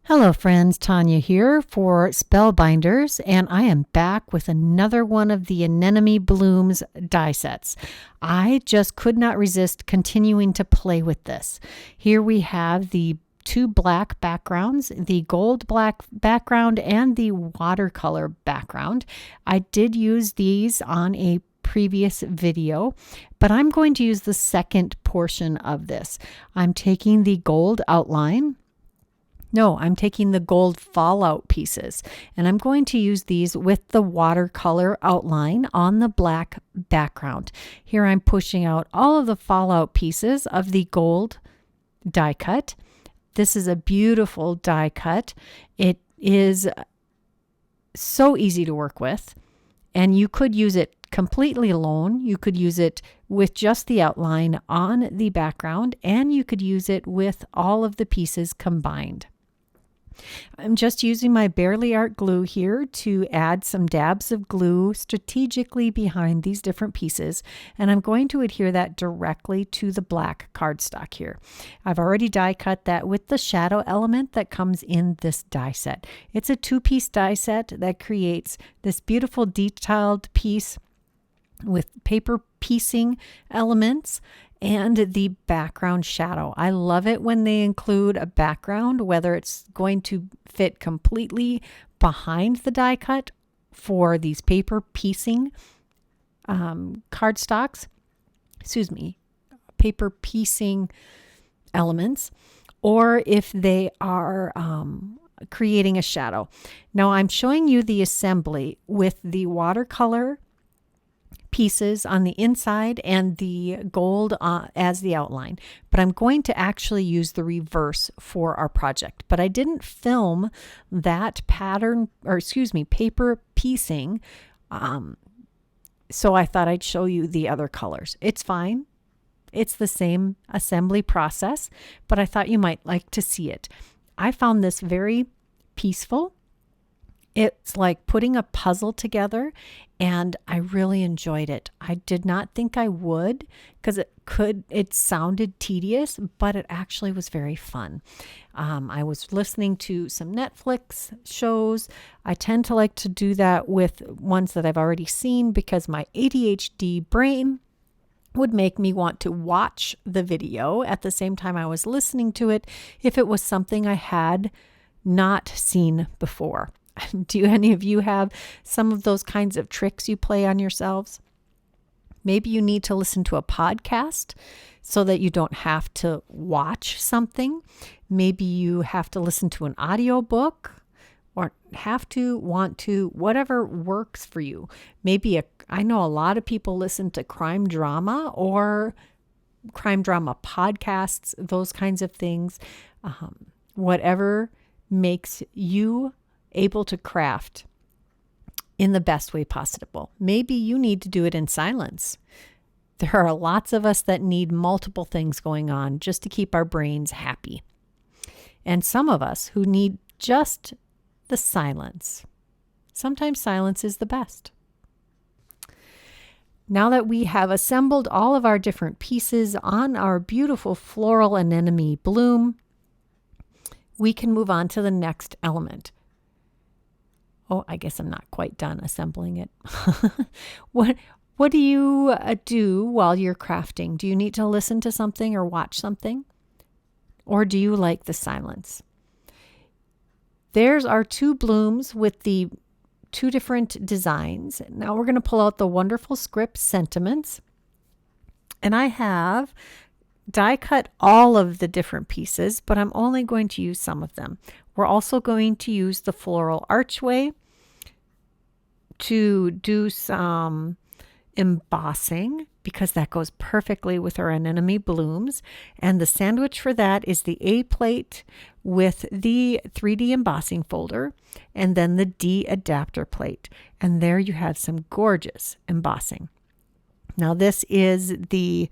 Hello friends, Tanya here for Spellbinders, and I am back with another one of the Anemone Blooms die sets. I just could not resist continuing to play with this. Here we have the two black backgrounds, the gold black background and the watercolor background. I did use these on a previous video, but I'm going to use the second portion of this. I'm taking the gold outline. No, I'm taking the gold fallout pieces, and I'm going to use these with the watercolor outline on the black background. Here I'm pushing out all of the fallout pieces of the gold die cut. This is a beautiful die cut. It is so easy to work with, and you could use it completely alone. You could use it with just the outline on the background, and you could use it with all of the pieces combined. I'm just using my Barely Art glue here to add some dabs of glue strategically behind these different pieces, and I'm going to adhere that directly to the black cardstock here. I've already die cut that with the shadow element that comes in this die set. It's a two-piece die set that creates this beautiful detailed piece with paper piecing elements and the background shadow. I love it when they include a background, whether it's going to fit completely behind the die cut for these paper piecing paper piecing elements, or if they are creating a shadow. Now I'm showing you the assembly with the watercolor pieces on the inside and the gold as the outline, but I'm going to actually use the reverse for our project. But I didn't film that paper piecing, so I thought I'd show you the other colors. It's fine. It's the same assembly process, but I thought you might like to see it. I found this very peaceful. It's like putting a puzzle together, and I really enjoyed it. I did not think I would, because it sounded tedious, but it actually was very fun. I was listening to some Netflix shows. I tend to like to do that with ones that I've already seen because my ADHD brain would make me want to watch the video at the same time I was listening to it if it was something I had not seen before. Do any of you have some of those kinds of tricks you play on yourselves? Maybe you need to listen to a podcast so that you don't have to watch something. Maybe you have to listen to an audiobook or want to, whatever works for you. Maybe I know a lot of people listen to crime drama or crime drama podcasts, those kinds of things. Whatever makes you able to craft in the best way possible. Maybe you need to do it in silence. There are lots of us that need multiple things going on just to keep our brains happy. And some of us who need just the silence. Sometimes silence is the best. Now that we have assembled all of our different pieces on our beautiful floral anemone bloom, we can move on to the next element. Oh, I guess I'm not quite done assembling it. What do you do while you're crafting? Do you need to listen to something or watch something? Or do you like the silence? There's our two blooms with the two different designs. Now we're going to pull out the wonderful script sentiments. And I have die cut all of the different pieces, but I'm only going to use some of them. We're also going to use the floral archway to do some embossing because that goes perfectly with our anemone blooms. And the sandwich for that is the A plate with the 3D embossing folder and then the D adapter plate. And there you have some gorgeous embossing. Now this is the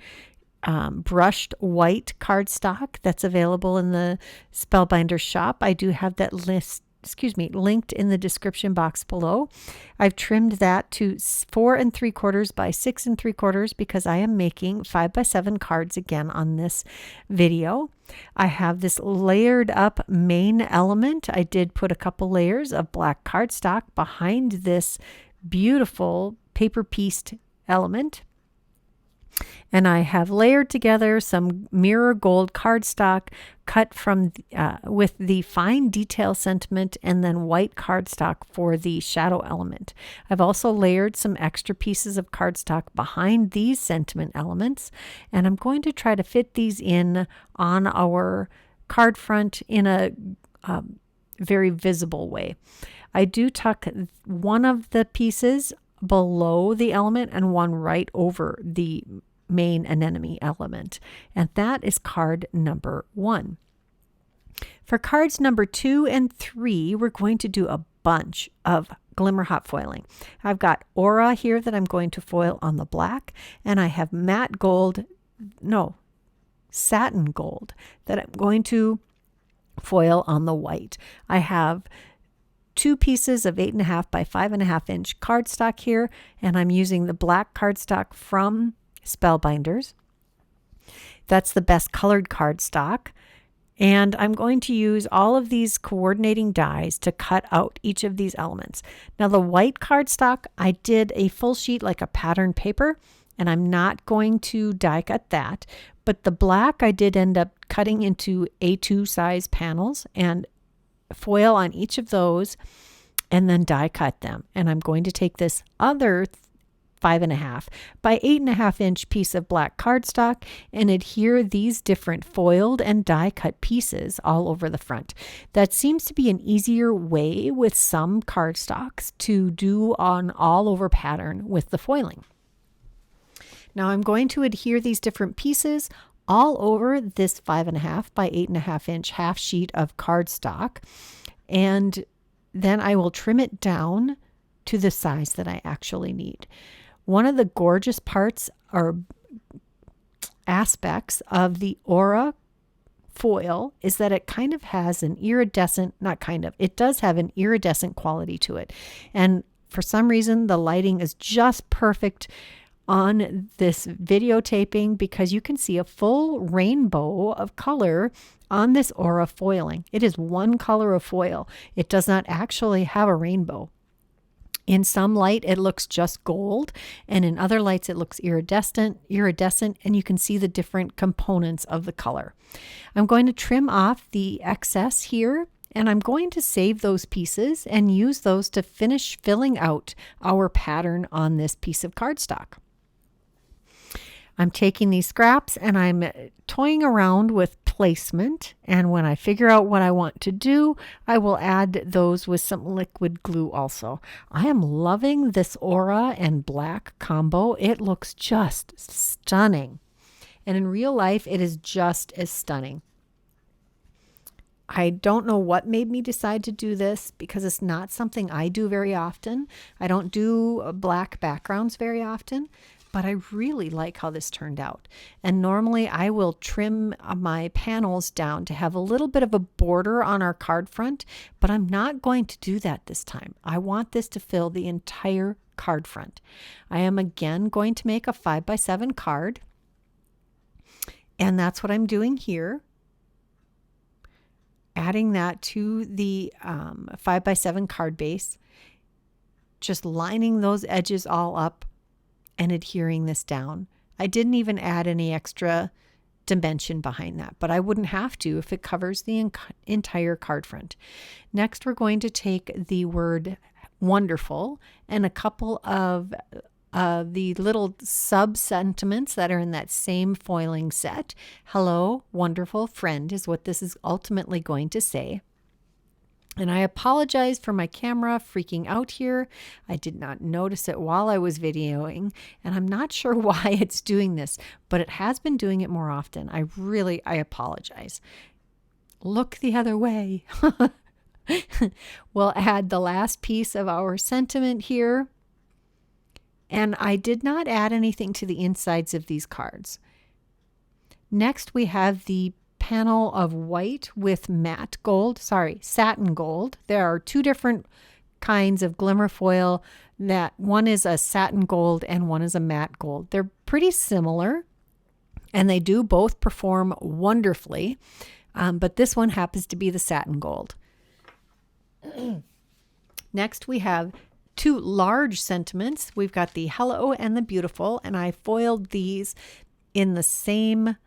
brushed white cardstock that's available in the Spellbinders shop. I do have that linked in the description box below. I've trimmed that to 4 3/4 by 6 3/4 because I am making 5 by 7 cards again on this video. I have this layered up main element. I did put a couple layers of black cardstock behind this beautiful paper pieced element. And I have layered together some mirror gold cardstock cut from with the fine detail sentiment, and then white cardstock for the shadow element. I've also layered some extra pieces of cardstock behind these sentiment elements, and I'm going to try to fit these in on our card front in a very visible way. I do tuck one of the pieces below the element and one right over the main anemone element, and that is card number 1. For cards number 2 and 3, we're going to do a bunch of Glimmer hot foiling. I've got Aura here that I'm going to foil on the black, and I have satin gold that I'm going to foil on the white. I have 2 pieces of 8.5 by 5.5 inch cardstock here, and I'm using the black cardstock from Spellbinders. That's the best colored cardstock. And I'm going to use all of these coordinating dies to cut out each of these elements. Now the white cardstock, I did a full sheet like a pattern paper, and I'm not going to die cut that. But the black I did end up cutting into A2 size panels and foil on each of those and then die cut them. And I'm going to take this other 5.5 by 8.5 inch piece of black cardstock and adhere these different foiled and die cut pieces all over the front. That seems to be an easier way with some cardstocks to do an all over pattern with the foiling. Now I'm going to adhere these different pieces all over this 5.5 by 8.5 inch half sheet of cardstock, and then I will trim it down to the size that I actually need. One of the gorgeous parts or aspects of the Aura foil is that it kind of has an iridescent, it does have an iridescent quality to it. And for some reason, the lighting is just perfect on this videotaping because you can see a full rainbow of color on this Aura foiling. It is one color of foil. It does not actually have a rainbow. In some light, it looks just gold, and in other lights, it looks iridescent, and you can see the different components of the color. I'm going to trim off the excess here, and I'm going to save those pieces and use those to finish filling out our pattern on this piece of cardstock. I'm taking these scraps and I'm toying around with placement, and when I figure out what I want to do, I will add those with some liquid glue also. I am loving this Aura and black combo. It looks just stunning, and in real life it is just as stunning. I don't know what made me decide to do this because it's not something I do very often. I don't do black backgrounds very often, but I really like how this turned out. And normally I will trim my panels down to have a little bit of a border on our card front, but I'm not going to do that this time. I want this to fill the entire card front. I am again going to make a 5 by 7 card, and that's what I'm doing here. Adding that to the 5 by 7 card base, just lining those edges all up and adhering this down. I didn't even add any extra dimension behind that, but I wouldn't have to if it covers the entire card front. Next, we're going to take the word wonderful and a couple of the little sub-sentiments that are in that same foiling set. Hello, wonderful friend is what this is ultimately going to say. And I apologize for my camera freaking out here. I did not notice it while I was videoing, and I'm not sure why it's doing this, but it has been doing it more often. I apologize. Look the other way. We'll add the last piece of our sentiment here. And I did not add anything to the insides of these cards. Next, we have the panel of white with satin gold. There are two different kinds of glimmer foil. That one is a satin gold and one is a matte gold. They're pretty similar and they do both perform wonderfully, but this one happens to be the satin gold. Next we have two large sentiments. We've got the Hello and the Beautiful, and I foiled these in the same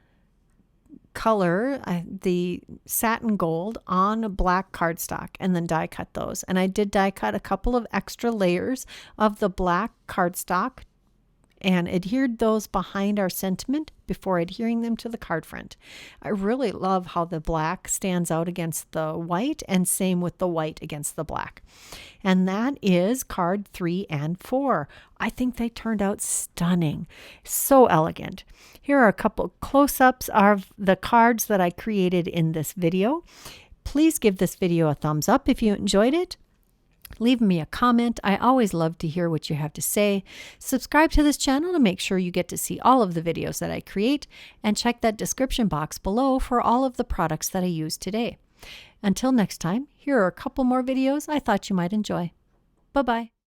color, the satin gold, on black cardstock, and then die cut those. And I did die cut a couple of extra layers of the black cardstock and adhered those behind our sentiment before adhering them to the card front. I really love how the black stands out against the white, and same with the white against the black. And that is card 3 and 4. I think they turned out stunning. So elegant. Here are a couple close-ups of the cards that I created in this video. Please give this video a thumbs up if you enjoyed it. Leave me a comment. I always love to hear what you have to say. Subscribe to this channel to make sure you get to see all of the videos that I create, and check that description box below for all of the products that I use today. Until next time, here are a couple more videos I thought you might enjoy. Bye-bye.